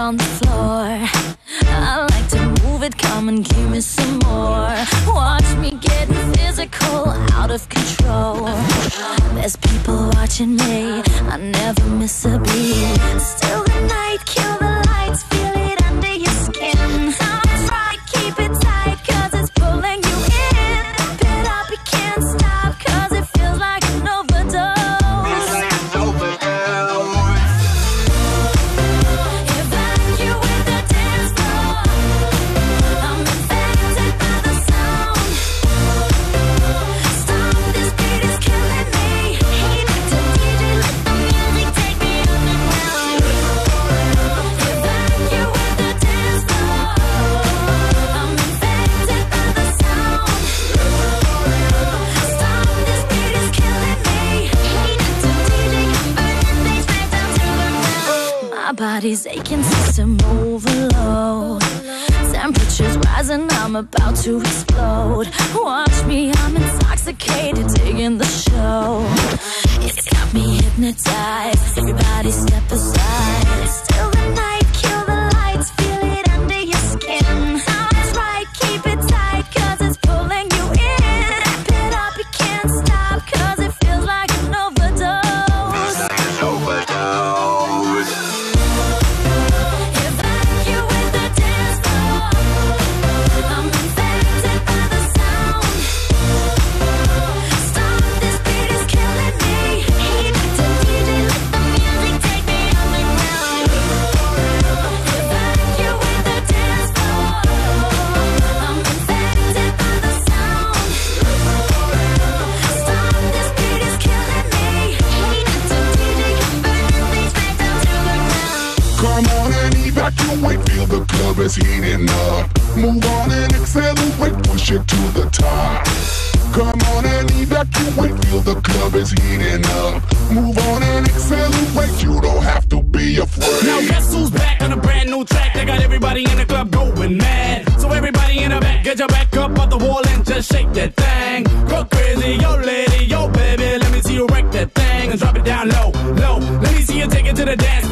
on the floor. I like to move it, come and give me some more. Watch me getting physical, out of control. There's people watching me, I never miss a beat. Still the night, kill the lights, feel it under your skin. That's right, keep it tight, cause it's pulling you in. Pump it up, you can't stop, cause it feels like an overdose. Evacuate the dance floor. I'm infected by the sound. Stop, this beat is killing me. Hey, Dr. DJ, let the music take me underground. Evacuate the dance floor. I'm infected by the sound. Stop, this beat is killing me. Hey, Dr. DJ, converting things back down to the ground. My body's aching, system overload. Temperature's rising, I'm about to explode. Watch me, I'm intoxicated, digging the show. It's got me hypnotized, everybody step aside. Still the night, kill the lights, feel it under your skin. That's right, keep it tight, cause it's pulling you in. Wrap it up, you can't stop, cause it feels like an overdose. Evacuate the dance floor. I'm infected by the sound. Stop, this beat is killing me. Hey, Dr. DJ, let the music take me underground. Evacuate the dance floor. I'm infected by the sound. Stop, this beat is killing me. Hey, Dr. DJ, converting things back down to the ground. Come on and evacuate, feel the club is heating up. Move on and accelerate, push it to the top. Come on and evacuate, feel the club is heating up. Move on and accelerate, you don't have to be afraid. Now guess who's back on a brand new track? They got everybody in the club going mad. So everybody in the back, get your back up off the wall and just shake that thing. Go crazy, yo lady, yo baby, let me see you wreck that thing and drop it down low, low. Let me see you take it to the dance